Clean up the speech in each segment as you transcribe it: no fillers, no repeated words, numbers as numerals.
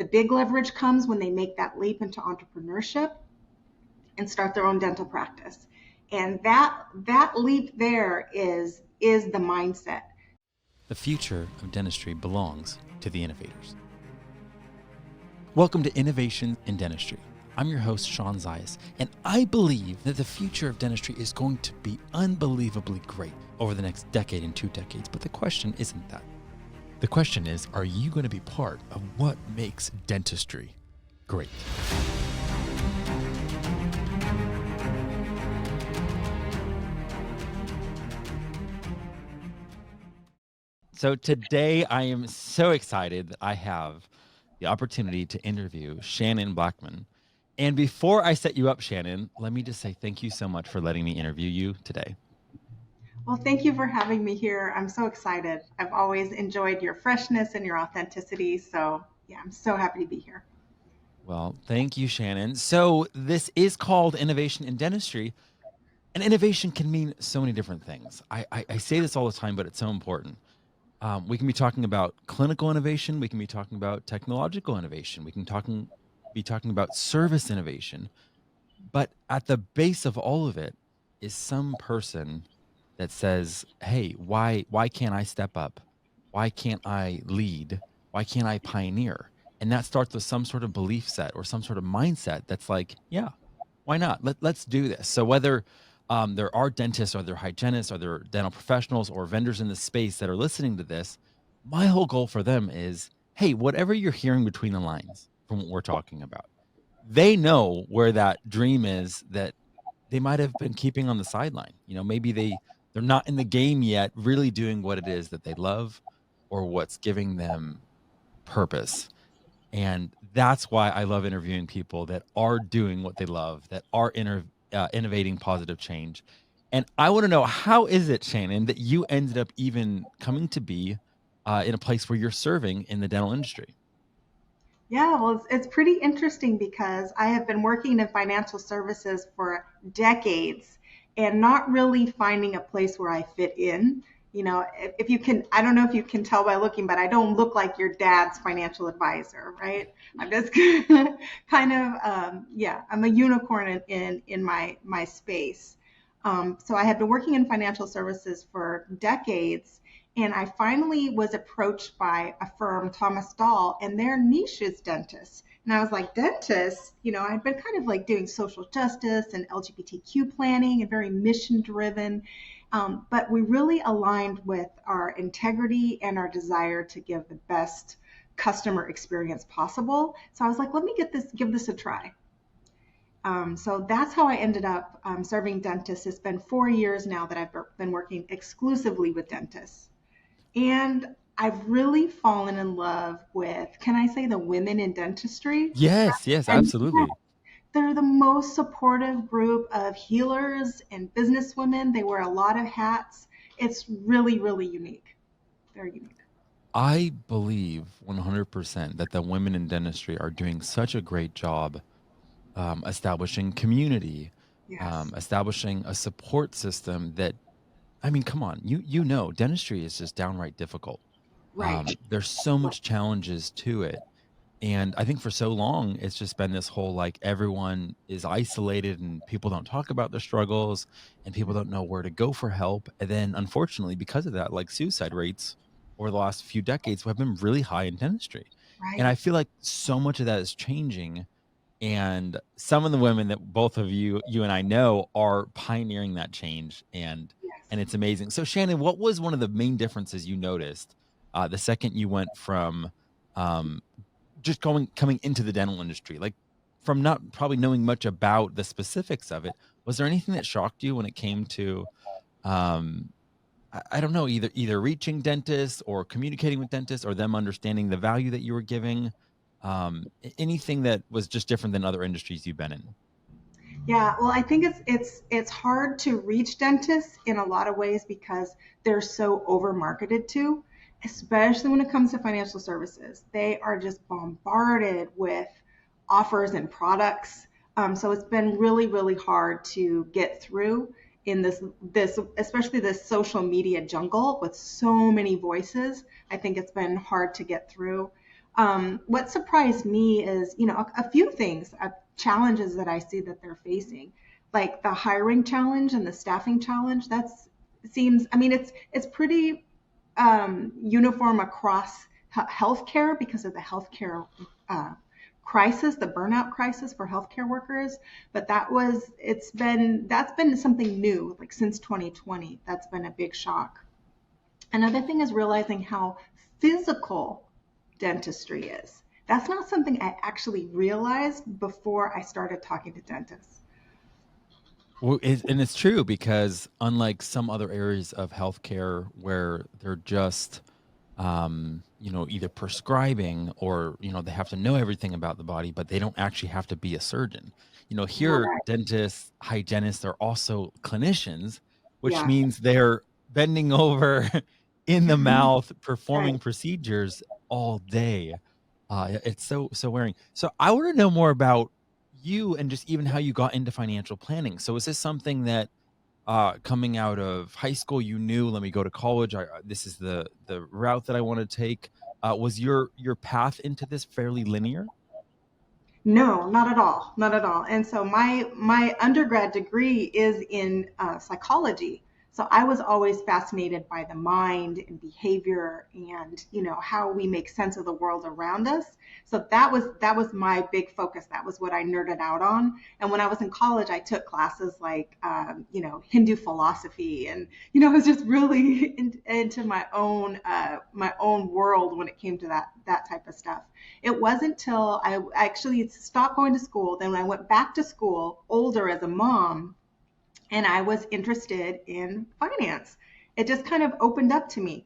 The big leverage comes when they make that leap into entrepreneurship and start their own dental practice. And that leap there is the mindset. The future of dentistry belongs to the innovators. Welcome to Innovation in Dentistry. I'm your host, Sean Zayas, and I believe that the future of dentistry is going to be unbelievably great over the next decade and 2 decades. But the question isn't that. The question is, are you going to be part of what makes dentistry great? So today I am so excited that I have the opportunity to interview Shannon Blackmon. And before I set you up, Shannon, let me just say thank you so much for letting me interview you today. Well, thank you for having me here. I'm so excited. I've always enjoyed your freshness and your authenticity. So yeah, I'm so happy to be here. Well, thank you, Shannon. So this is called Innovation in Dentistry. And innovation can mean so many different things. I say this all the time, but it's so important. We can be talking about clinical innovation. We can be talking about technological innovation. We can be talking about service innovation. But at the base of all of it is some person that says, hey, why can't I step up? Why can't I lead? Why can't I pioneer? And that starts with some sort of belief set or some sort of mindset that's like, yeah, why not? Let's do this. So whether there are dentists or there are hygienists or there are dental professionals or vendors in the space that are listening to this, my whole goal for them is, hey, whatever you're hearing between the lines from what we're talking about, they know where that dream is that they might have been keeping on the sideline. You know, maybe they're not in the game yet, really doing what it is that they love or what's giving them purpose. And that's why I love interviewing people that are doing what they love, that are innovating positive change. And I want to know, how is it, Shannon, that you ended up even coming to be in a place where you're serving in the dental industry? Yeah, well, it's pretty interesting because I have been working in financial services for decades and not really finding a place where I fit in. You know, if you can, I don't know if you can tell by looking, but I don't look like your dad's financial advisor, right? I'm just kind of, yeah, I'm a unicorn in my space. So I have been working in financial services for decades, and I finally was approached by a firm, Thomas Dahl, and their niche is dentists. And I was like, dentists? You know, I'd been kind of like doing social justice and LGBTQ planning and very mission driven. But we really aligned with our integrity and our desire to give the best customer experience possible. So I was like, let me give this a try. So that's how I ended up serving dentists. It's been 4 years now that I've been working exclusively with dentists. And I've really fallen in love with, can I say, the women in dentistry? Yes, And absolutely. they're the most supportive group of healers and businesswomen. They wear a lot of hats. It's really, really unique. Very unique. I believe 100% that the women in dentistry are doing such a great job establishing community, Yes. establishing a support system that, I mean, come on, you know, dentistry is just downright difficult. Right. There's so much challenges to it. And I think for so long, it's just been this whole like everyone is isolated and people don't talk about their struggles and people don't know where to go for help. And then unfortunately, because of that, like suicide rates over the last few decades have been really high in dentistry. And I Right. feel like so much of that is changing. And some of the women that both of you and I know are pioneering that change, and Yes. it's amazing. So Shannon, what was one of the main differences you noticed the second you went from um, just coming into the dental industry, like from not probably knowing much about the specifics of it? Was there anything that shocked you when it came to um, I don't know, either reaching dentists or communicating with dentists or them understanding the value that you were giving? Anything that was just different than other industries you've been in? Yeah, well, I think it's hard to reach dentists in a lot of ways because they're so over marketed to, especially when it comes to financial services. They are just bombarded with offers and products. So it's been really, really hard to get through in this especially this social media jungle with so many voices. I think it's been hard to get through. What surprised me is, a few things, challenges that I see that they're facing, like the hiring challenge and the staffing challenge. That's seems, I mean, it's pretty uniform across healthcare because of the healthcare crisis, the burnout crisis for healthcare workers. But that's been something new, like since 2020. That's been a big shock. Another thing is realizing how physical dentistry is. That's not something I actually realized before I started talking to dentists. Well, and it's true because unlike some other areas of healthcare where they're just, either prescribing or, they have to know everything about the body, but they don't actually have to be a surgeon. Here, Right. dentists, hygienists are also clinicians, which Yeah. means they're bending over in the mouth, Right. performing procedures all day. It's so wearing. So I want to know more about you and just even how you got into financial planning. So is this something that coming out of high school you knew, let me go to college, this is the route that I want to take? Was your path into this fairly linear? No, not at all, not at all. And so my undergrad degree is in psychology. So I was always fascinated by the mind and behavior and how we make sense of the world around us. So that was my big focus. That was what I nerded out on. And when I was in college, I took classes like Hindu philosophy, and I was just really into my own world when it came to that type of stuff. It wasn't till I actually stopped going to school, then when I went back to school, older as a mom, and I was interested in finance. It just kind of opened up to me.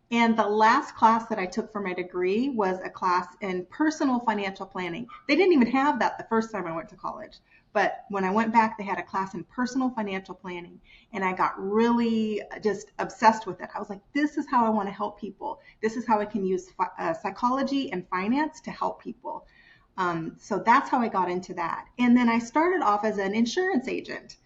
And the last class that I took for my degree was a class in personal financial planning. They didn't even have that the first time I went to college. But when I went back, they had a class in personal financial planning. And I got really just obsessed with it. I was like, this is how I want to help people. This is how I can use psychology and finance to help people. So that's how I got into that. And then I started off as an insurance agent.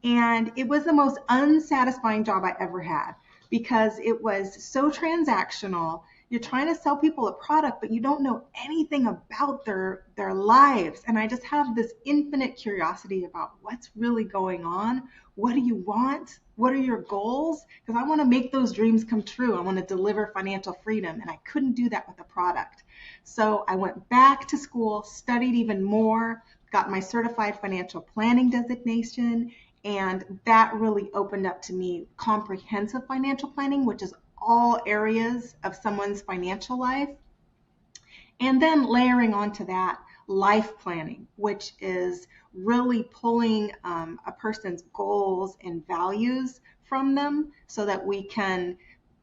And it was the most unsatisfying job I ever had because it was so transactional. You're trying to sell people a product, but you don't know anything about their lives. And I just have this infinite curiosity about what's really going on. What do you want? What are your goals? Because I want to make those dreams come true. I want to deliver financial freedom, and I couldn't do that with a product. So I went back to school, studied even more, got my certified financial planning designation, and that really opened up to me comprehensive financial planning, which is all areas of someone's financial life. And then layering onto that, life planning, which is really pulling a person's goals and values from them so that we can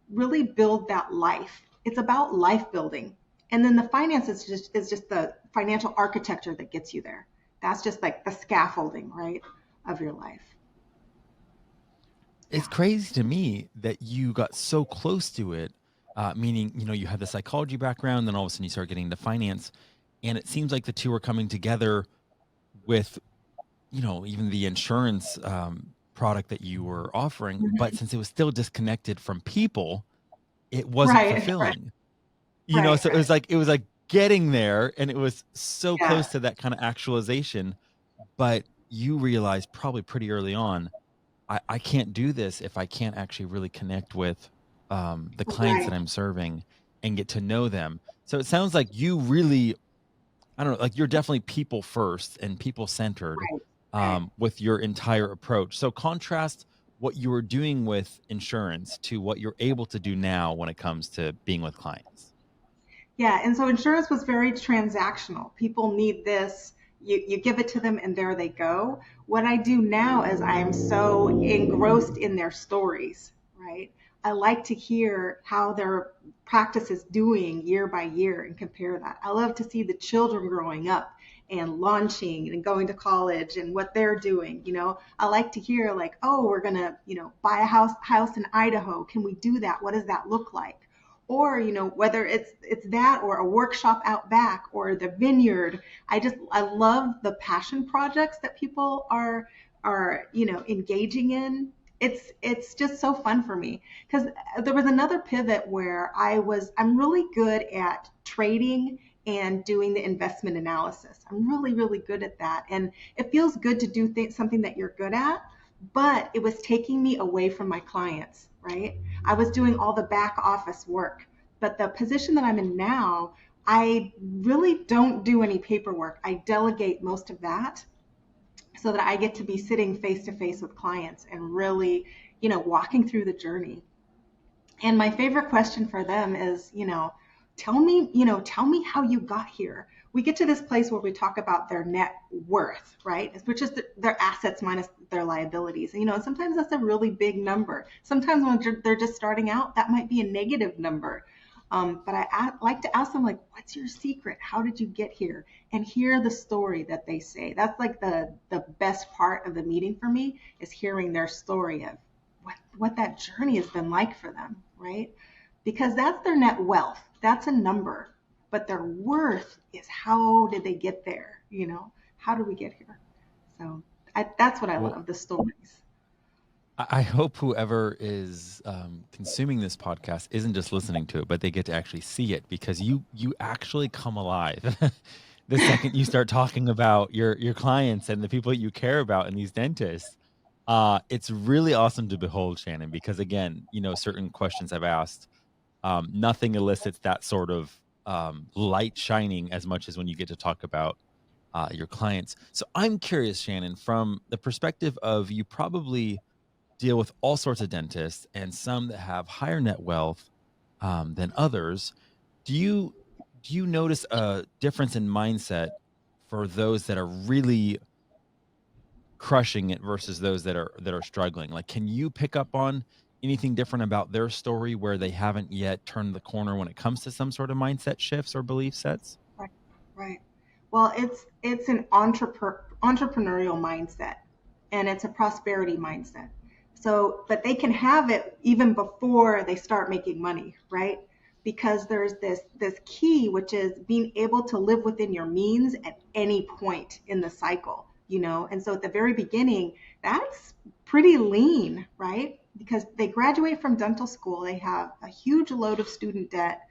really build that life. It's about life building. And then the finance is just the financial architecture that gets you there. That's just like the scaffolding, right, of your life. It's Yeah. crazy to me that you got so close to it, meaning, you had the psychology background, then all of a sudden you start getting into finance. And it seems like the two are coming together with, even the insurance product that you were offering. But Mhm. since it was still disconnected from people, it wasn't Right, right, fulfilling. right, So right. it was like getting there and it was so close Yeah, to that kind of actualization. But you realized probably pretty early on, I can't do this if I can't actually really connect with the clients that right, I'm serving and get to know them. So it sounds like you really, I don't know, like you're definitely people first and people centered right, right. with your entire approach. So contrast what you were doing with insurance to what you're able to do now when it comes to being with clients. Yeah, and so insurance was very transactional. People need this, you give it to them, and there they go. What I do now is I am so engrossed in their stories, right? I like to hear how their practice is doing year by year and compare that. I love to see the children growing up and launching and going to college and what they're doing. I like to hear like, oh, we're gonna, buy a house in Idaho. Can we do that? What does that look like? Or whether it's that or a workshop out back or the vineyard. I love the passion projects that people are engaging in. It's just so fun for me because there was another pivot where I'm really good at trading and doing the investment analysis. I'm really, really good at that. And it feels good to do something that you're good at, but it was taking me away from my clients, right? I was doing all the back office work. But the position that I'm in now, I really don't do any paperwork. I delegate most of that so that I get to be sitting face to face with clients and really, walking through the journey. And my favorite question for them is, tell me how you got here. We get to this place where we talk about their net worth, right? Which is their assets minus their liabilities. And, sometimes that's a really big number. Sometimes when they're just starting out, that might be a negative number. But I like to ask them, like, what's your secret? How did you get here? And hear the story that they say. That's like the best part of the meeting for me, is hearing their story of what that journey has been like for them, right? Because that's their net wealth. That's a number. But their worth is, how did they get there? How did we get here? So that's what I Well, love, the stories. I hope whoever is consuming this podcast isn't just listening to it, but they get to actually see it, because you actually come alive the second you start talking about your clients and the people that you care about and these dentists. It's really awesome to behold, Shannon, because again, certain questions I've asked, nothing elicits that sort of light shining as much as when you get to talk about your clients. So I'm curious, Shannon, from the perspective of, you probably deal with all sorts of dentists and some that have higher net wealth than others. Do you notice a difference in mindset for those that are really crushing it versus those that are struggling? Like, can you pick up on anything different about their story where they haven't yet turned the corner when it comes to some sort of mindset shifts or belief sets? Right, right. Well, it's an entrepreneurial mindset, and it's a prosperity mindset. So, but they can have it even before they start making money, right? Because there's this key, which is being able to live within your means at any point in the cycle, And so at the very beginning, that's pretty lean, right? Because they graduate from dental school, they have a huge load of student debt.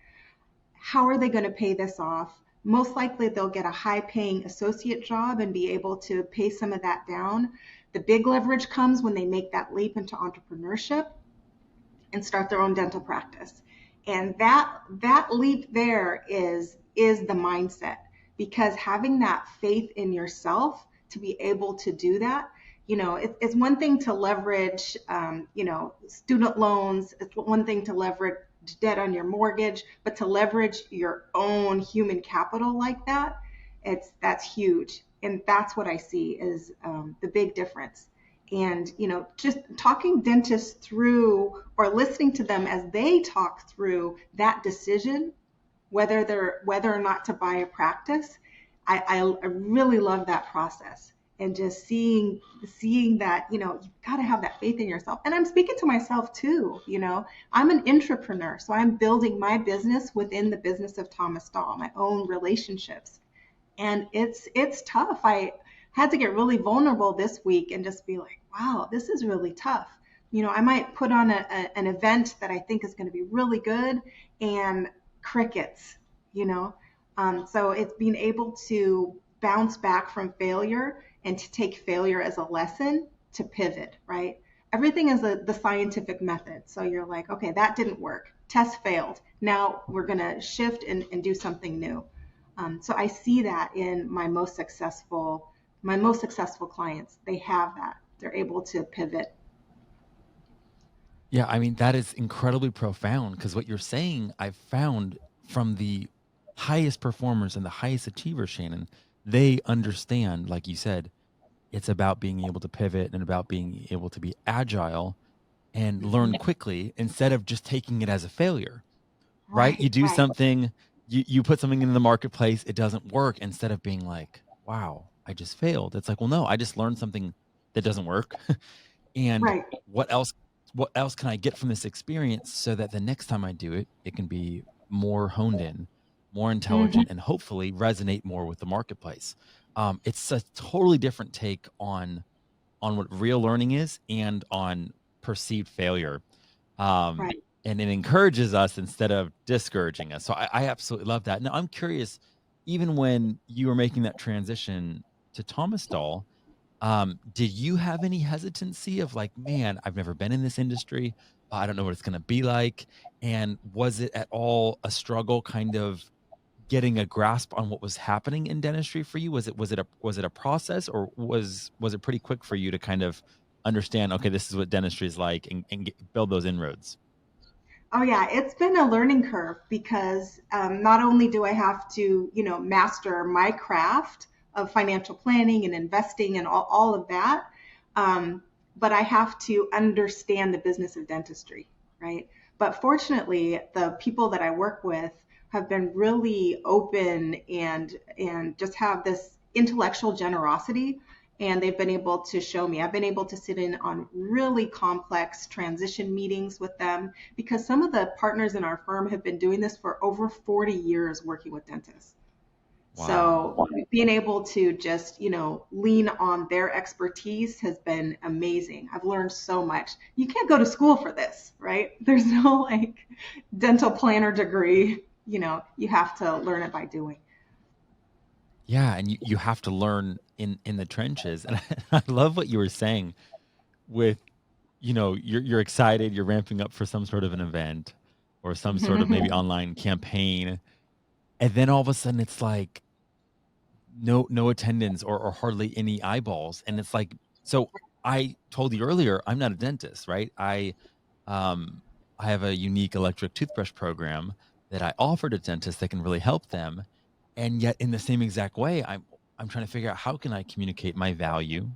How are they going to pay this off? Most likely they'll get a high paying associate job and be able to pay some of that down. The big leverage comes when they make that leap into entrepreneurship and start their own dental practice. And that leap there is the mindset, because having that faith in yourself to be able to do that, it's one thing to leverage, student loans. It's one thing to leverage debt on your mortgage, but to leverage your own human capital like that, that's huge. And that's what I see is the big difference. And just talking dentists through, or listening to them as they talk through that decision, whether or not to buy a practice, I really love that process. And just seeing that, you've got to have that faith in yourself. And I'm speaking to myself too. I'm an entrepreneur, so I'm building my business within the business of Thomas Dahl, my own relationships. And it's tough. I had to get really vulnerable this week and just be like, wow, this is really tough. I might put on an event that I think is going to be really good, and crickets, you know. So it's being able to bounce back from failure and to take failure as a lesson to pivot, right? Everything is the scientific method. So you're like, okay, that didn't work. Test failed. Now we're going to shift and do something new. So I see that in my most successful clients. They have that. They're able to pivot. Yeah, I mean, that is incredibly profound, because what you're saying, I've found from the highest performers and the highest achievers, Shannon, they understand, like you said, it's about being able to pivot and about being able to be agile and learn Mhm. quickly instead of just taking it as a failure, right? You Right, do right. something, you put something in the marketplace, it doesn't work, instead of being like, wow, I just failed. It's like, well, no, I just learned something that doesn't work. And Right. what else can I get from this experience so that the next time I do it, it can be more honed in, more Hmm. intelligent, and hopefully resonate more with the marketplace. It's a totally different take on what real learning is and on perceived failure. Um, Right. and it encourages us instead of discouraging us. So I absolutely love that. Now I'm curious, even when you were making that transition to Thomas Doll, did you have any hesitancy of like, man, I've never been in this industry. I don't know what it's going to be like. And was it at all a struggle kind of getting a grasp on what was happening in dentistry for you? Was it a process, or was it pretty quick for you to kind of understand, okay, this is what dentistry is like, and build those inroads? Oh yeah, it's been a learning curve because not only do I have to, master my craft of financial planning and investing and all of that, um, but I have to understand the business of dentistry, right? But fortunately, the people that I work with have been really open and just have this intellectual generosity, and they've been able to show me. I've been able to sit in on really complex transition meetings with them because some of the partners in our firm have been doing this for over 40 years working with dentists. Wow. So being able to just, lean on their expertise has been amazing. I've learned so much. You can't go to school for this, right? There's no like dental planner degree. You have to learn it by doing. Yeah, and you have to learn in the trenches. And I love what you were saying with, you're excited, you're ramping up for some sort of an event or some sort of maybe online campaign, and then all of a sudden it's like no attendance, or hardly any eyeballs. And it's like, so I told you earlier, I'm not a dentist, right? Um I have a unique electric toothbrush program that I offer to dentists that can really help them. And yet in the same exact way, I'm trying to figure out, how can I communicate my value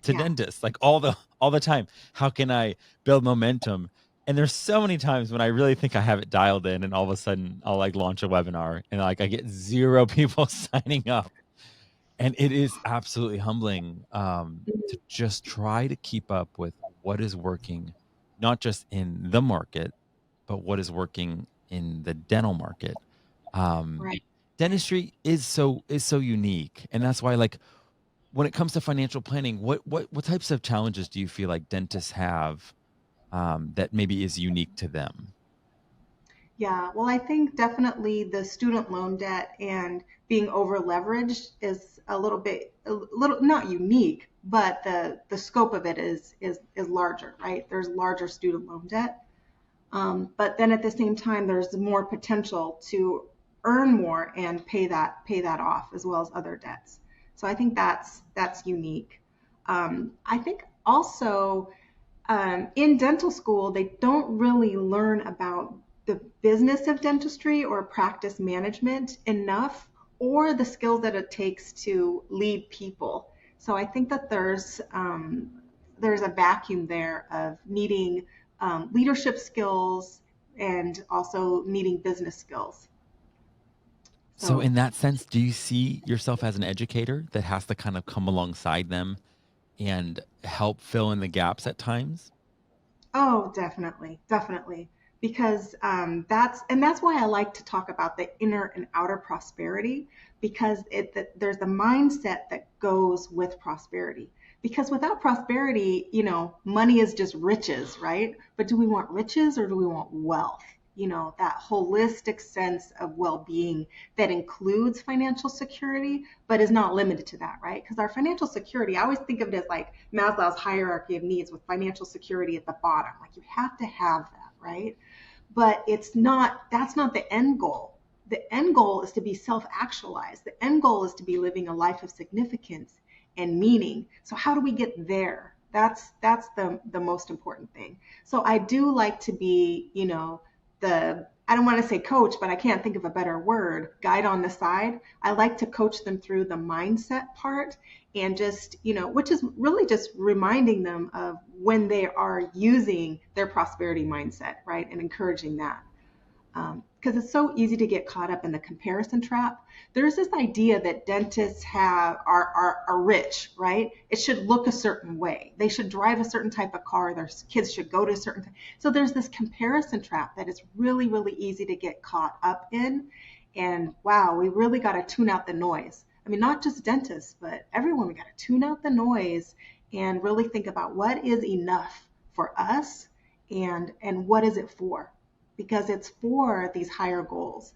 to Yeah. dentists, like all the time? How can I build momentum? And there's so many times when I really think I have it dialed in, and all of a sudden I'll like launch a webinar and like I get zero people signing up. And it is absolutely humbling, to just try to keep up with what is working, not just in the market, but what is working in the dental market. Um, Right. Dentistry is so unique, and that's why, like, when it comes to financial planning, what types of challenges do you feel like dentists have, that maybe is unique to them? Yeah, well, I think definitely the student loan debt and being over leveraged is a little not unique, but the scope of it is larger, right? There's larger student loan debt, but then at the same time, there's more potential to earn more and pay that off as well as other debts. So I think that's unique. I think also in dental school, they don't really learn about the business of dentistry or practice management enough, or the skills that it takes to lead people. So I think that there's a vacuum there of needing leadership skills and also needing business skills. So So in that sense, do you see yourself as an educator that has to kind of come alongside them and help fill in the gaps at times? oh, definitely, definitely. Because that's why I like to talk about the inner and outer prosperity, because there's the mindset that goes with prosperity. Because without prosperity, money is just riches, right? But do we want riches or do we want wealth? That holistic sense of well-being that includes financial security, but is not limited to that, right? Because our financial security, I always think of it as like Maslow's hierarchy of needs with financial security at the bottom. Like you have to have that, right? But that's not the end goal. The end goal is to be self-actualized. The end goal is to be living a life of significance and meaning. So how do we get there? That's the most important thing. So I do like to be, I don't want to say coach, but I can't think of a better word, guide on the side. I like to coach them through the mindset part and just, which is really just reminding them of when they are using their prosperity mindset, right? And encouraging that. Because it's so easy to get caught up in the comparison trap. There's this idea that dentists are rich, right? It should look a certain way. They should drive a certain type of car. Their kids should go to a certain. So there's this comparison trap that is really, really easy to get caught up in. And wow, we really got to tune out the noise. I mean, not just dentists, but everyone. We got to tune out the noise and really think about what is enough for us and what is it for, because it's for these higher goals,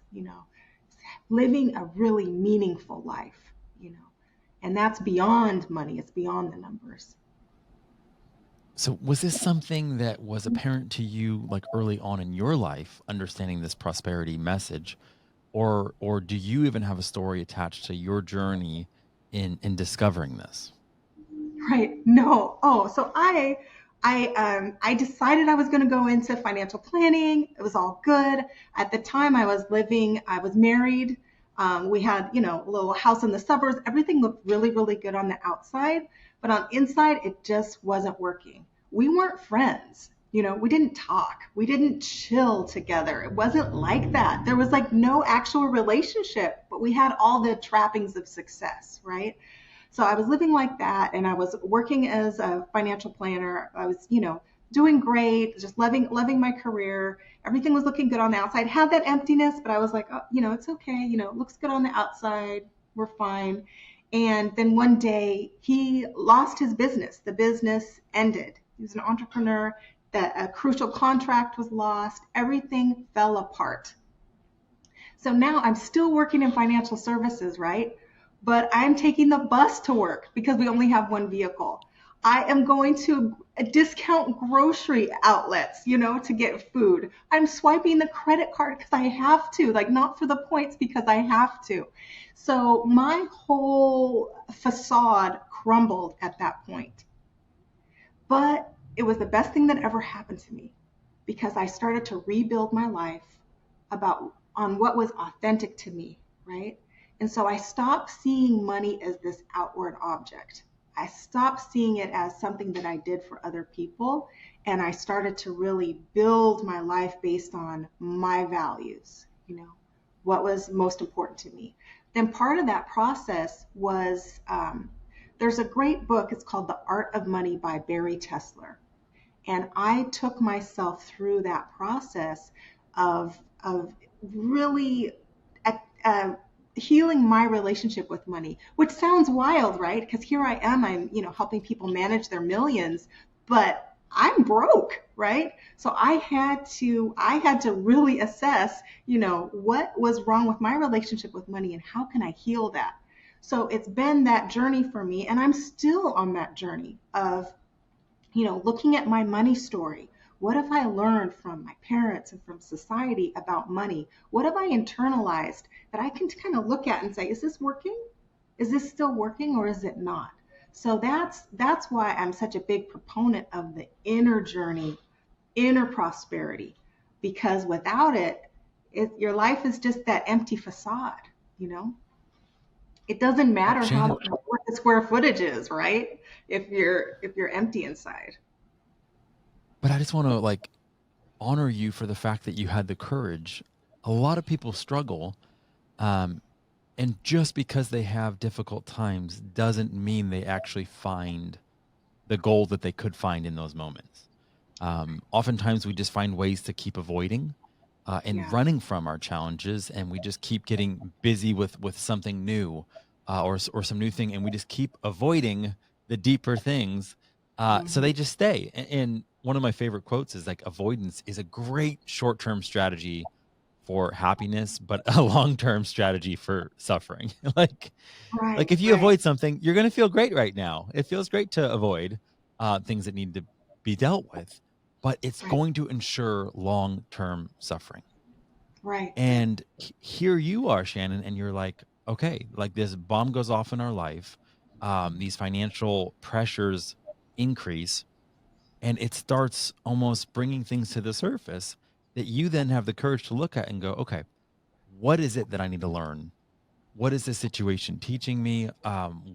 living a really meaningful life, you know. And that's beyond money, it's beyond the numbers. So was this something that was apparent to you like early on in your life, understanding this prosperity message, or do you even have a story attached to your journey in discovering this? Right. No. Oh, so I decided I was going to go into financial planning. It was all good. At the time I was married. We had, you know, a little house in the suburbs. Everything looked really, really good on the outside, but on inside, it just wasn't working. We weren't friends. You know, we didn't talk. We didn't chill together. It wasn't like that. There was like no actual relationship, but we had all the trappings of success, right? So I was living like that, and I was working as a financial planner. I was, you know, doing great, just loving my career. Everything was looking good on the outside. Had that emptiness, but I was like, oh, you know, it's okay. You know, it looks good on the outside. We're fine. And then one day he lost his business. The business ended. He was an entrepreneur. That a crucial contract was lost. Everything fell apart. So now I'm still working in financial services, right? But I'm taking the bus to work because we only have one vehicle. I am going to discount grocery outlets, you know, to get food. I'm swiping the credit card because I have to, like not for the points, because I have to. So my whole facade crumbled at that point. But it was the best thing that ever happened to me because I started to rebuild my life about on what was authentic to me, right? And so I stopped seeing money as this outward object. I stopped seeing it as something that I did for other people, and I started to really build my life based on my values, you know, what was most important to me. Then part of that process was there's a great book. It's called The Art of Money by Barry Tesler. And I took myself through that process of really uh, healing my relationship with money, which sounds wild, right? Because here I am, I'm, you know, helping people manage their millions, but I'm broke, right? So I had to really assess, you know, what was wrong with my relationship with money and how can I heal that? So it's been that journey for me, and I'm still on that journey of, you know, looking at my money story. What have I learned from my parents and from society about money? What have I internalized that I can kind of look at and say, is this working? Is this still working or is it not? So that's why I'm such a big proponent of the inner journey, inner prosperity, because without it, your life is just that empty facade, you know? It doesn't Well, matter how Shannon, what the square footage is, right? If you're empty inside. but I just want to like honor you for the fact that you had the courage. A lot of people struggle, um, and just because they have difficult times doesn't mean they actually find the goal that they could find in those moments. Oftentimes, we just find ways to keep avoiding and Yeah. running from our challenges, and we just keep getting busy with something new or some new thing, and we just keep avoiding the deeper things. So Mhm. they just stay. And one of my favorite quotes is like, "Avoidance is a great short term strategy for happiness, but a long term strategy for suffering." Like Right, if you right, avoid something, you're going to feel great right now. It feels great to avoid things that need to be dealt with, but it's right, going to ensure long term suffering. right, right. And here you are, Shannon, and you're like, okay, like this bomb goes off in our life. These financial pressures increase, and it starts almost bringing things to the surface that you then have the courage to look at and go, okay, what is it that I need to learn? What is this situation teaching me?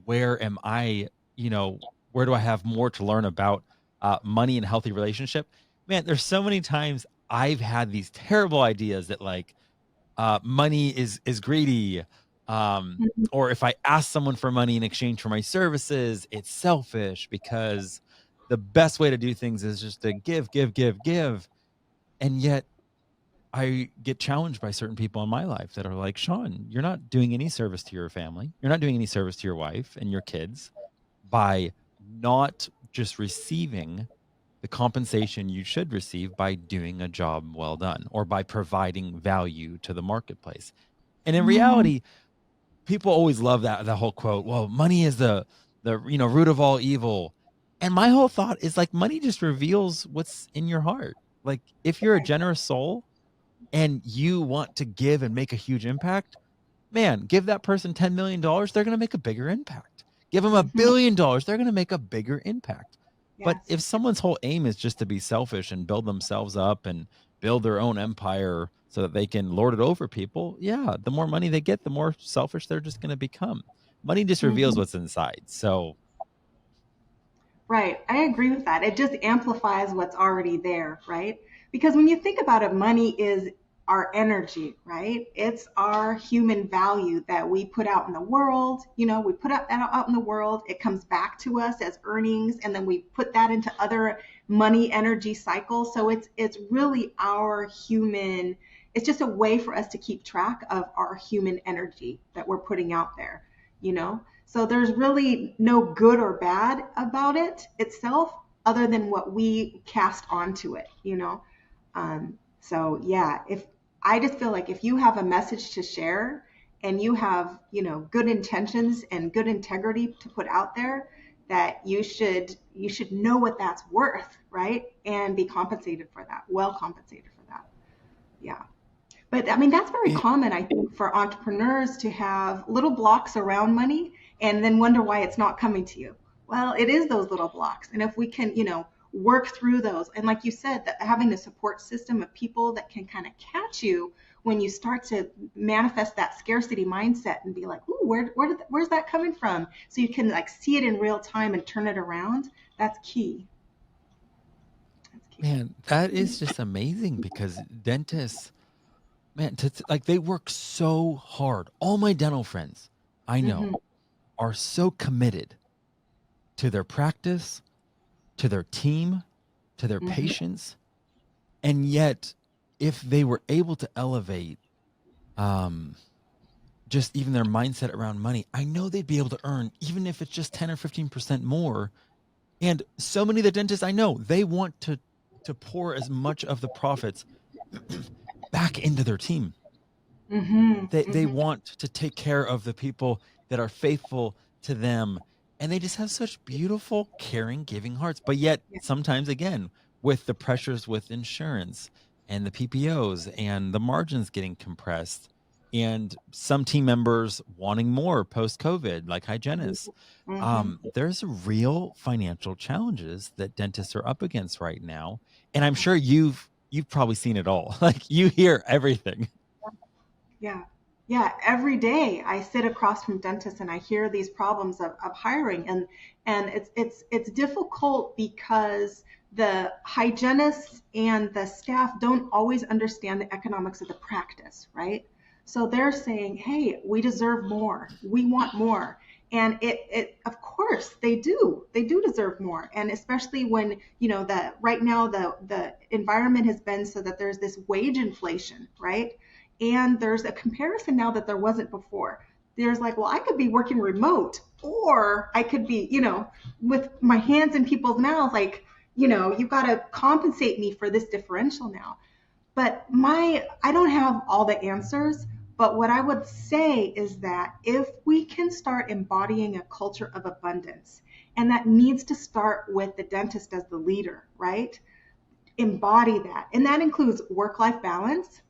Where am I, you know, where do I have more to learn about money and healthy relationship? Man, there's so many times I've had these terrible ideas that like money is greedy. Mhm. Or if I ask someone for money in exchange for my services, it's selfish because the best way to do things is just to give, give, give, give. And yet I get challenged by certain people in my life that are like, Sean, you're not doing any service to your family. You're not doing any service to your wife and your kids by not just receiving the compensation you should receive by doing a job well done or by providing value to the marketplace. And in Mm, reality, people always love that whole quote, well, money is the root of all evil. And my whole thought is like money just reveals what's in your heart. Like if you're a generous soul and you want to give and make a huge impact, man, give that person $10 million, they're going to make a bigger impact. Give them mhm. $1 billion, they're going to make a bigger impact. But Yes. if someone's whole aim is just to be selfish and build themselves up and build their own empire so that they can lord it over people, yeah, the more money they get, the more selfish they're just going to become. Money just reveals Mhm. what's inside. So, Right. I agree with that. It just amplifies what's already there, right? Because when you think about it, money is our energy, right? It's our human value that we put out in the world. We put out in the world. It comes back to us as earnings, and then we put that into other money energy cycles. So it's really our human. It's just a way for us to keep track of our human energy that we're putting out there, you know? So there's really no good or bad about it itself other than what we cast onto it. So yeah, if I just feel like if you have a message to share and you have, good intentions and good integrity to put out there, that you should know what that's worth, right? And be compensated for that, well compensated for that. Yeah. But I mean, that's very it, common, I think, for entrepreneurs to have little blocks around money and then wonder why it's not coming to you. Well, it is those little blocks. And if we can, work through those, and like you said, that having a support system of people that can kind of catch you when you start to manifest that scarcity mindset and be like, ooh, where's that coming from? So you can like see it in real time and turn it around. That's key. That's key. man, that is just amazing because dentists, man, like they work so hard. All my dental friends I know Hmm. are so committed to their practice, to their team, to their Hmm. patients. And yet, if they were able to elevate um, just even their mindset around money, I know they'd be able to earn, even if it's just 10 or 15% more. And so many of the dentists I know, they want to pour as much of the profits back into their team. Hmm. They Hmm. want to take care of the people that are faithful to them, and they just have such beautiful, caring, giving hearts. But yet Yeah. sometimes, again, with the pressures with insurance and the PPOs and the margins getting compressed, and some team members wanting more post COVID, like hygienists, Hmm. there's real financial challenges that dentists are up against right now. And I'm sure you've probably seen it all. Like you hear everything. Yeah. Yeah. Every day I sit across from dentists and I hear these problems of hiring, and it's difficult because the hygienists and the staff don't always understand the economics of the practice, right? So they're saying, hey, we deserve more. We want more. And it of course they do. They do deserve more. And especially when, the right now the environment has been so that there's this wage inflation, right? And there's a comparison now that there wasn't before. There's like, well, I could be working remote or I could be, with my hands in people's mouths. Like, you've got to compensate me for this differential now. But I don't have all the answers. But what I would say is that if we can start embodying a culture of abundance, and that needs to start with the dentist as the leader, right? Embody that. And that includes work life balance.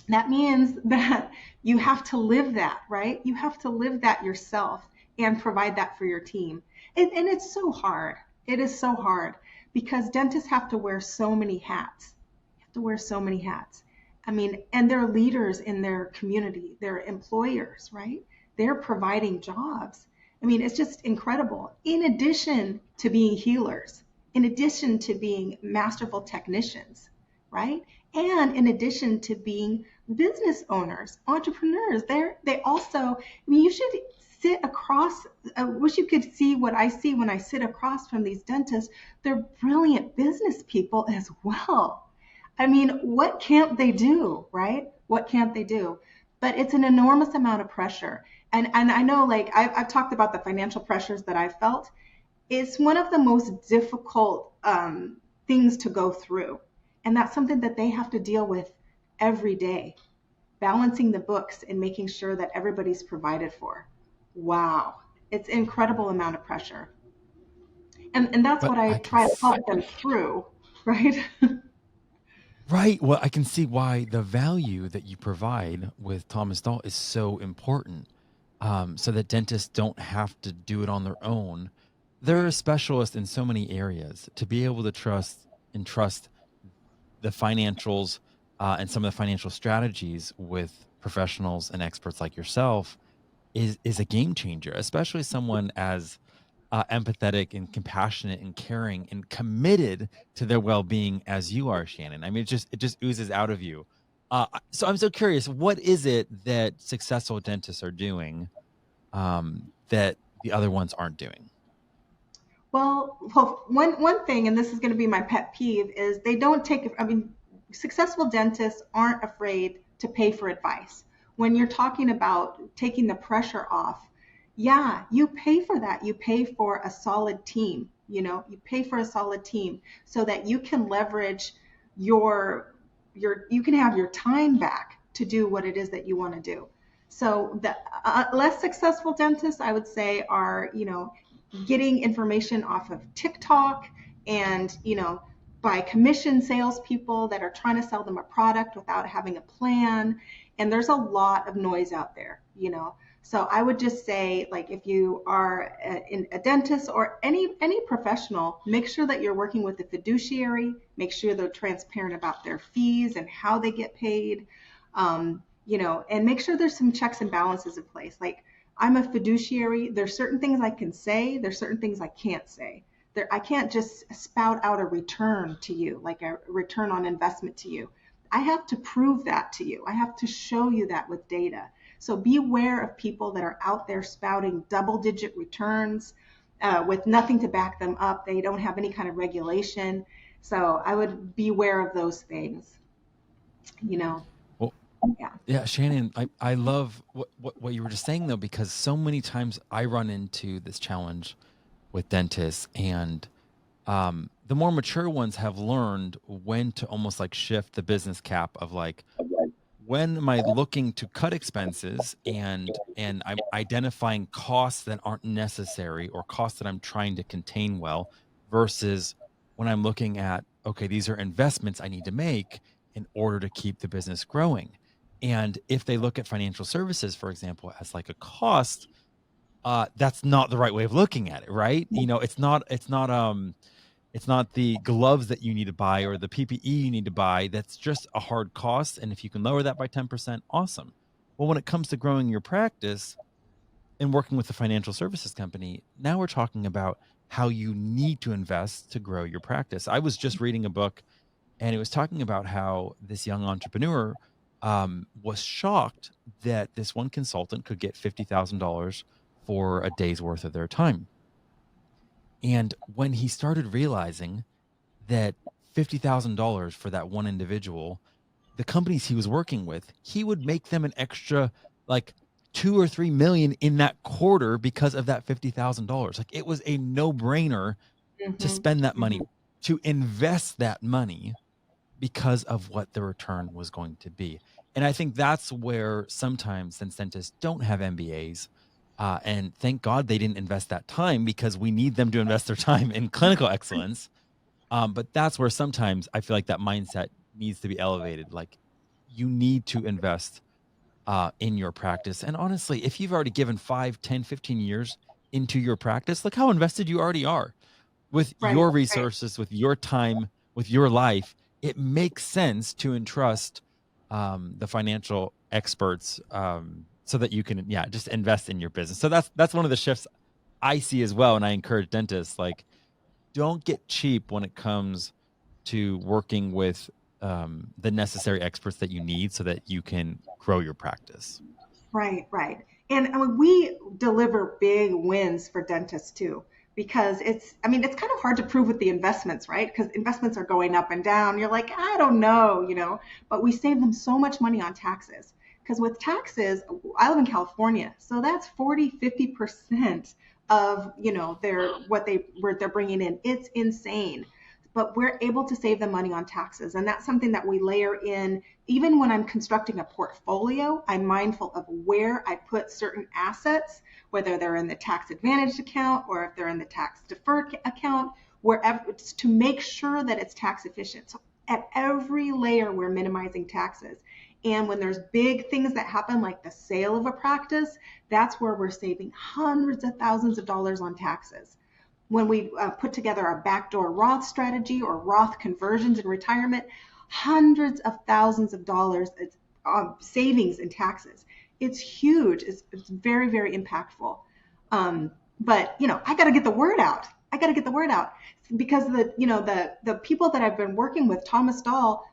That means that you have to live that, right? You have to live that yourself and provide that for your team. And it's so hard. It is so hard because dentists have to wear so many hats. You have to wear so many hats. I mean, and they're leaders in their community, they're employers, right? They're providing jobs. I mean, it's just incredible. In addition to being healers, in addition to being masterful technicians, right? And in addition to being business owners, entrepreneurs, they also, I mean, you should sit across, I wish you could see what I see when I sit across from these dentists. They're brilliant business people as well. I mean, what can't they do, right? What can't they do? But it's an enormous amount of pressure. And I know, like, I've talked about the financial pressures that I've felt. It's one of the most difficult things to go through. And that's something that they have to deal with every day. balancing the books and making sure that everybody's provided for. Wow. It's an incredible amount of pressure. And that's But what I I can try to help them through, right? right. Well, I can see why the value that you provide with Thomas Dahl is so important. So that dentists don't have to do it on their own. They're a Right. specialist in so many areas to be able to trust the financials and some of the financial strategies with professionals and experts like yourself is a game changer, especially someone as empathetic and compassionate and caring and committed to their well-being as you are, Shannon. I mean, it just oozes out of you. So I'm so curious, what is it that successful dentists are doing that the other ones aren't doing? Well, one thing, and this is going to be my pet peeve, is they don't take. I mean, successful dentists aren't afraid to pay for advice. When you're talking about taking the pressure off, yeah, you pay for that. You pay for a solid team. You pay for a solid team so that you can leverage you can have your time back to do what it is that you want to do. So the less successful dentists, I would say, are getting information off of TikTok and, by commission salespeople that are trying to sell them a product without having a plan. And there's a lot of noise out there. So I would just say, like, if you are a dentist or any professional, make sure that you're working with a fiduciary. Make sure they're transparent about their fees and how they get paid. And make sure there's some checks and balances in place. Like, I'm a fiduciary. There's certain things I can say. There's certain things I can't say. I can't just spout out a return to you, like a return on investment to you. I have to prove that to you. I have to show you that with data. So be aware of people that are out there spouting double-digit returns with nothing to back them up. They don't have any kind of regulation. So I would be aware of those things. You know, Well, yeah. yeah, Shannon, I love what you were just saying though, because so many times I run into this challenge with dentists, and the more mature ones have learned when to almost like shift the business cap of like, when am I looking to cut expenses and I'm identifying costs that aren't necessary or costs that I'm trying to contain well, versus when I'm looking at, okay, these are investments I need to make in order to keep the business growing. And if they look at financial services, for example, as like a cost, that's not the right way of looking at it, right? It's not the gloves that you need to buy or the PPE you need to buy. That's just a hard cost. And if you can lower that by 10%, awesome. Well, when it comes to growing your practice and working with a financial services company, now we're talking about how you need to invest to grow your practice. I was just reading a book, and it was talking about how this young entrepreneur was shocked that this one consultant could get $50,000 for a day's worth of their time. And when he started realizing that $50,000 for that one individual, the companies he was working with, he would make them an extra like 2 or 3 million in that quarter because of that $50,000. Like, it was a no brainer to Hmm. spend that money, Hmm. to invest that money because of what the return was going to be. And I think that's where sometimes, since dentists don't have MBAs, and thank God they didn't invest that time, because we need them to invest their time in clinical excellence. But that's where sometimes I feel like that mindset needs to be elevated. Like, you need to invest in your practice. And honestly, if you've already given 5, 10, 15 years into your practice, look how invested you already are with Right, your right. resources, with your time, with your life. It makes sense to entrust the financial experts, so that you can, yeah, just invest in your business. So that's one of the shifts I see as well. And I encourage dentists, like, don't get cheap when it comes to working with the necessary experts that you need so that you can grow your practice. Right, right. And I mean, we deliver big wins for dentists too, because it's kind of hard to prove with the investments, right? Because investments are going up and down. You're like, I don't know, but we save them so much money on taxes. Because with taxes, I live in California, so that's 40, 50% of, their what they're bringing in. It's insane. but we're able to save them money on taxes. And that's something that we layer in. Even when I'm constructing a portfolio, I'm mindful of where I put certain assets, whether they're in the tax advantage account or if they're in the tax deferred account, wherever, it's to make sure that it's tax efficient. So at every layer, we're minimizing taxes. And when there's big things that happen, like the sale of a practice, that's where we're saving hundreds of thousands of dollars on taxes. When we put together our backdoor Roth strategy or Roth conversions in retirement, hundreds of thousands of dollars savings in taxes. It's huge. It's very, very impactful. But I got to get the word out. I got to get the word out because the people that I've been working with, Thomas Dahl,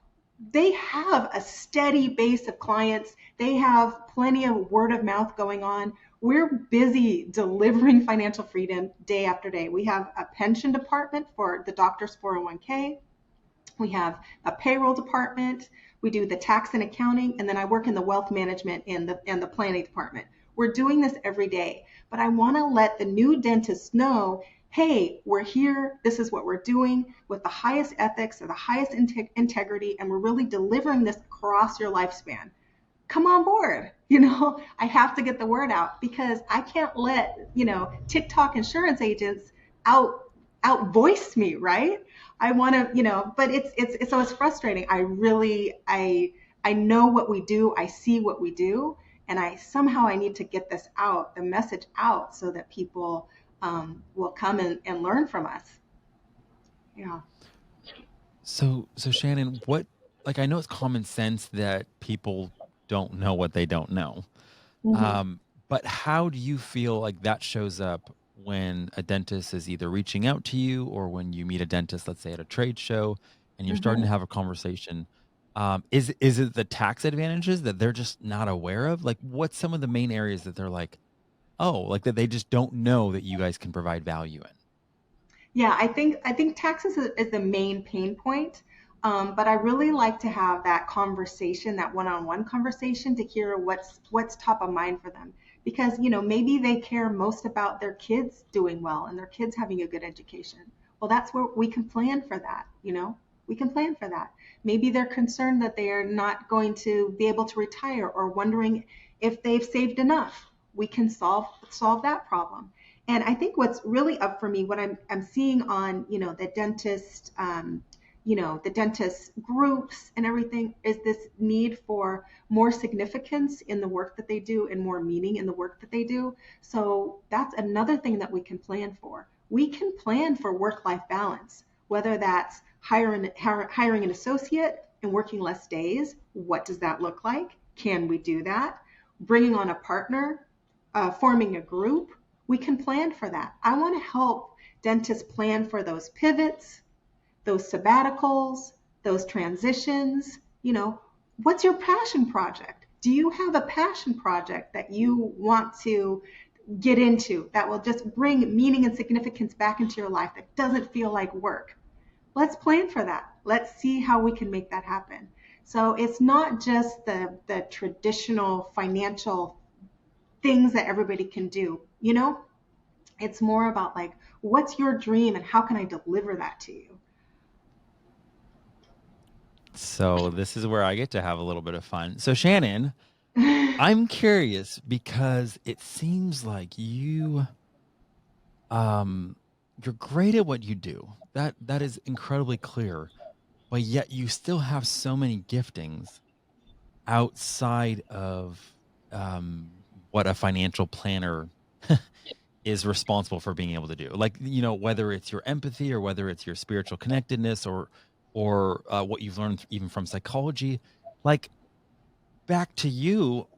they have a steady base of clients. They have plenty of word of mouth going on. We're busy delivering financial freedom day after day. We have a pension department for the doctor's 401k. We have a payroll department. We do the tax and accounting, and then I work in the wealth management and the planning department. We're doing this every day, but I want to let the new dentists know, hey, we're here. This is what we're doing with the highest ethics or the highest integrity, and we're really delivering this across your lifespan. Come on board. I have to get the word out because I can't let, TikTok insurance agents out voice me, right? I want to, but it's so it's frustrating. I know what we do. I see what we do, and I need to get this out, the message out, so that people will come and learn from us. Yeah. So Shannon, like I know it's common sense that people don't know what they don't know. hmm But how do you feel like that shows up when a dentist is either reaching out to you or when you meet a dentist, let's say at a trade show, and you're starting to hmm have a conversation? Is it the tax advantages that they're just not aware of? Like, what's some of the main areas that they're like, oh, like that they just don't know that you guys can provide value in? Yeah, I think taxes is the main pain point. But I really like to have that conversation, that one-on-one conversation, to hear what's top of mind for them. Because maybe they care most about their kids doing well and their kids having a good education. Well, that's where we can plan for that. We can plan for that. Maybe they're concerned that they are not going to be able to retire or wondering if they've saved enough. We can solve that problem. And I think what's really up for me, what I'm seeing on the dentist groups and everything, is this need for more significance in the work that they do and more meaning in the work that they do. So that's another thing that we can plan for. We can plan for work-life balance, whether that's hiring an associate and working less days. What does that look like? Can we do that? Bringing on a partner, forming a group. We can plan for that. I want to help dentists plan for those pivots, those sabbaticals, those transitions. What's your passion project? Do you have a passion project that you want to get into that will just bring meaning and significance back into your life that doesn't feel like work? Let's plan for that. Let's see how we can make that happen. So it's not just the traditional financial things that everybody can do. It's more about like, what's your dream and how can I deliver that to you? So this is where I get to have a little bit of fun. So Shannon, I'm curious because it seems like um you're great at what you do. That is incredibly clear, but yet you still have so many giftings outside of what a financial planner is responsible for being able to do. Like, whether it's your empathy or whether it's your spiritual connectedness or what you've learned even from psychology. Like, back to you,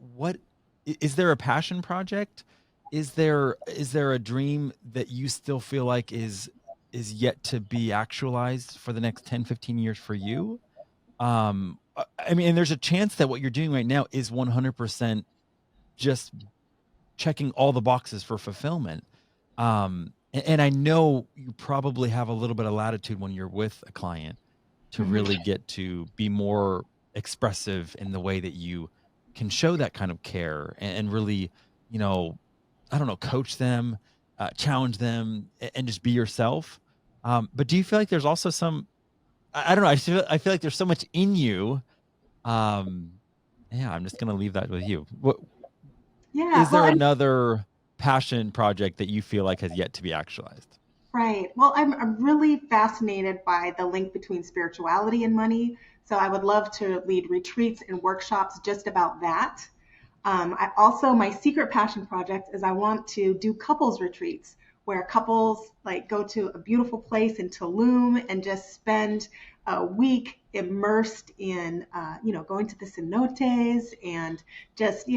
is there a passion project? Is there a dream that you still feel like is yet to be actualized for the next 10, 15 years for you? I mean, and there's a chance that what you're doing right now is 100% just checking all the boxes for fulfillment. And I know you probably have a little bit of latitude when you're with a client to Mhm. really get to be more expressive in the way that you can show that kind of care and really, you know, I don't know, coach them, challenge them, and just be yourself. But do you feel like there's also some I don't know. I feel like there's so much in you. Um, yeah, I'm just gonna leave that with you. What Yeah, is well, there another passion project that you feel like has yet to be actualized? right. Well, I'm really fascinated by the link between spirituality and money. So I would love to lead retreats and workshops just about that. I also, my secret passion project is I want to do couples retreats where couples like go to a beautiful place in Tulum and just spend a week immersed in, going to the cenotes and just,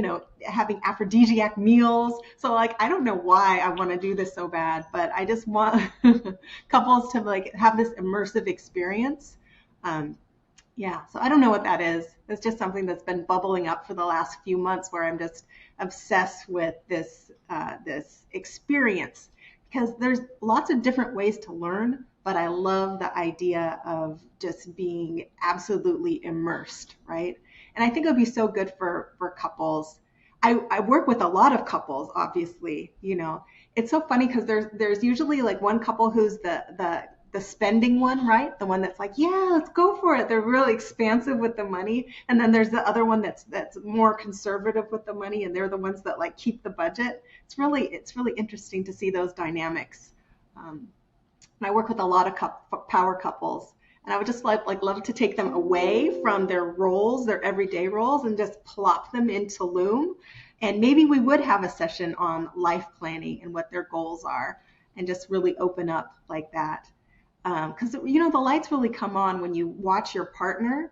having aphrodisiac meals. So like, I don't know why I want to do this so bad, but I just want couples to like have this immersive experience. Um, yeah, so I don't know what that is. It's just something that's been bubbling up for the last few months where I'm just obsessed with this experience because there's lots of different ways to learn, but I love the idea of just being absolutely immersed, right? And I think it would be so good for couples. I work with a lot of couples, obviously, It's so funny because there's usually like one couple who's the spending one, right? The one that's like, yeah, let's go for it. They're really expansive with the money. And then there's the other one that's more conservative with the money, and they're the ones that like keep the budget. It's really interesting to see those dynamics. Um, and I work with a lot of power couples, and I would just like love to take them away from their roles, their everyday roles, and just plop them into Loom. And maybe we would have a session on life planning and what their goals are, and just really open up like that. Because the lights really come on when you watch your partner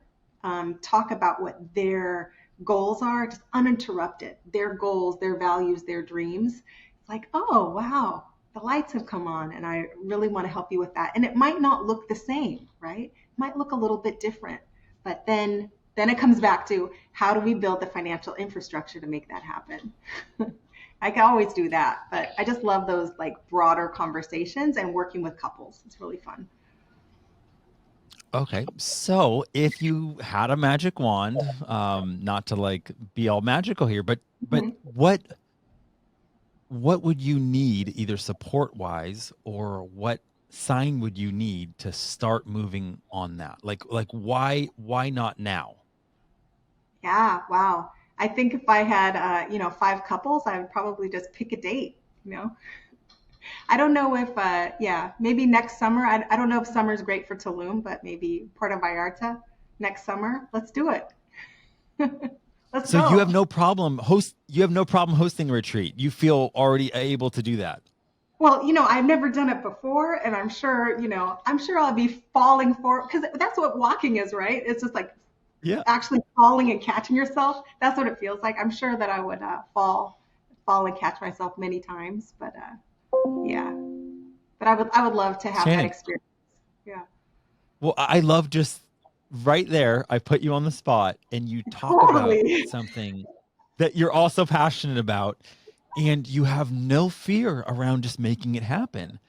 talk about what their goals are, just uninterrupted. Their goals, their values, their dreams. It's like, oh wow, the lights have come on, and I really want to help you with that. And it might not look the same, right? It might look a little bit different, but then it comes back to how do we build the financial infrastructure to make that happen? I can always do that, but I just love those like broader conversations and working with couples. It's really fun. Okay. So if you had a magic wand, not to like be all magical here, but Mhm. what would you need either support wise, or what sign would you need to start moving on that? Like why not now? Yeah, wow. I think if I had, five couples, I would probably just pick a date, you know. I don't know if, yeah, maybe next summer. I don't know if summer's great for Tulum, but maybe Puerto Vallarta next summer. Let's do it. Let's So you have go. no problem hosting a retreat. You feel already able to do that. Well, I've never done it before, and I'm sure I'll be falling for because that's what walking is, right? It's just like Yeah. actually falling and catching yourself. That's what it feels like. I'm sure that I would fall and catch myself many times, but yeah. But I would love to have that Shannon, experience. Yeah. well, I love just right there. I put you on the spot and you talk about Totally. something that you're also passionate about, and you have no fear around just making it happen.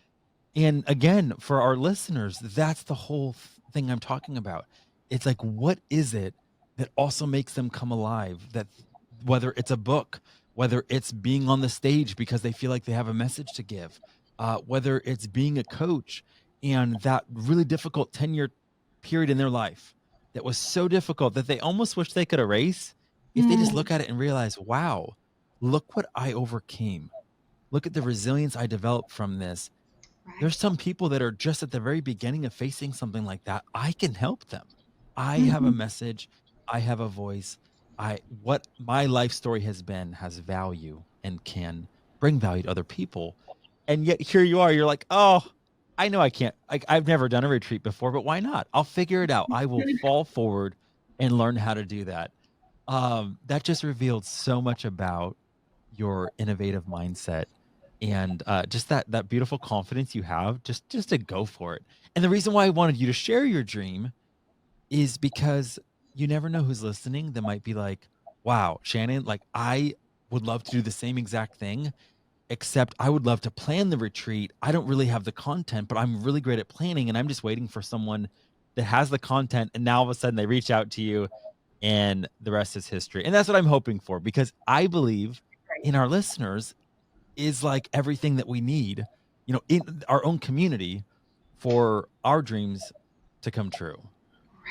And again, for our listeners, that's the whole thing I'm talking about. It's like, what is it that also makes them come alive? That whether it's a book, whether it's being on the stage because they feel like they have a message to give, whether it's being a coach and that really difficult 10-year period in their life that was so difficult that they almost wish they could erase, if they just Mm, look at it and realize, wow, look what I overcame. Look at the resilience I developed from this. There's right. some people that are just at the very beginning of facing something like that. I can help them. I have a Mhm. message. I have a voice. What my life story has been has value and can bring value to other people. And yet here you are. You're like, oh, I know I can't. I've never done a retreat before, but why not? I'll figure it out. I will fall forward and learn how to do that. That just revealed so much about your innovative mindset, and just that beautiful confidence you have, just to go for it. And the reason why I wanted you to share your dream is because you never know who's listening that might be like, wow, Shannon, like I would love to do the same exact thing, except I would love to plan the retreat. I don't really have the content, but I'm really great at planning, and I'm just waiting for someone that has the content, and now all of a sudden they reach out to you, and the rest is history. And that's what I'm hoping for, because I believe Right. in our listeners is like everything that we need, in our own community, for our dreams to come true.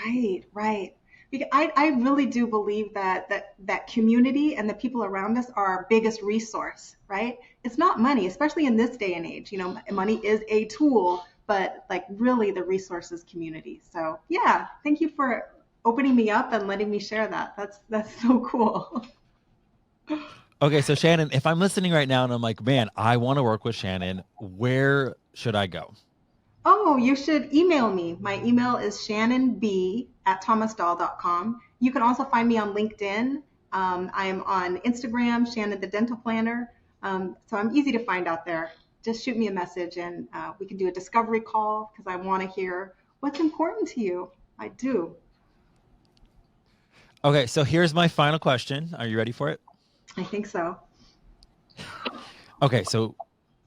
Right, right. Because I really do believe that community and the people around us are our biggest resource, right? It's not money, especially in this day and age. You know, money is a tool, but like really the resource is community. So yeah, thank you for opening me up and letting me share that. That's so cool. Okay, so Shannon, if I'm listening right now and I'm like, man, I want to work with Shannon, where should I go? Oh, you should email me. My email is shannonb@thomasdahl.com. You can also find me on LinkedIn. I am on Instagram, Shannon the Dental Planner. So I'm easy to find out there. Just shoot me a message and we can do a discovery call because I want to hear what's important to you. I do. Okay, so here's my final question. Are you ready for it? I think so. Okay, so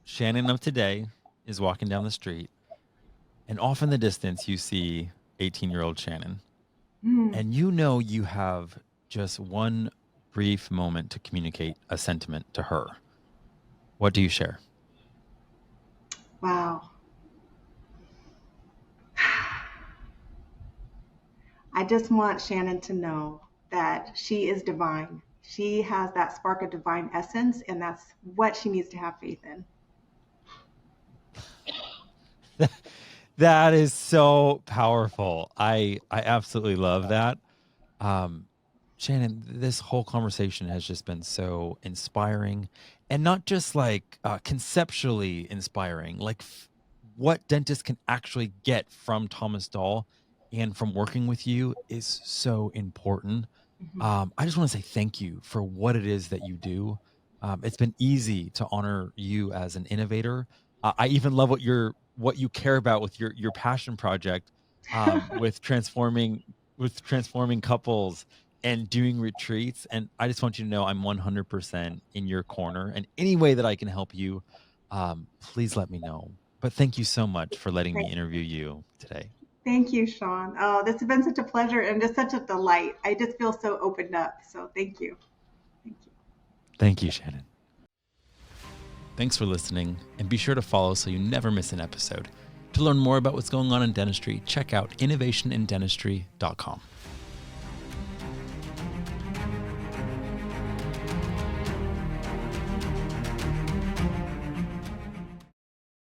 Shannon of today is walking down the street, and off in the distance, you see 18-year-old Shannon. Mm, And you know you have just one brief moment to communicate a sentiment to her. What do you share? wow. I just want Shannon to know that she is divine. She has that spark of divine essence, and that's what she needs to have faith in. That is so powerful. I absolutely love that. Um, Shannon, this whole conversation has just been so inspiring, and not just like conceptually inspiring, like what dentists can actually get from Thomas Dahl and from working with you is so important. Mhm. I just want to say thank you for what it is that you do. It's been easy to honor you as an innovator. I even love what you care about with your passion project, with transforming couples and doing retreats. And I just want you to know I'm 100% in your corner. And any way that I can help you, please let me know. But thank you so much for letting me interview you today. Thank you, Sean. Oh, this has been such a pleasure and just such a delight. I just feel so opened up. So thank you. Thank you. Thank you, Shannon. Thanks for listening, and be sure to follow so you never miss an episode. To learn more about what's going on in dentistry, check out innovationindentistry.com.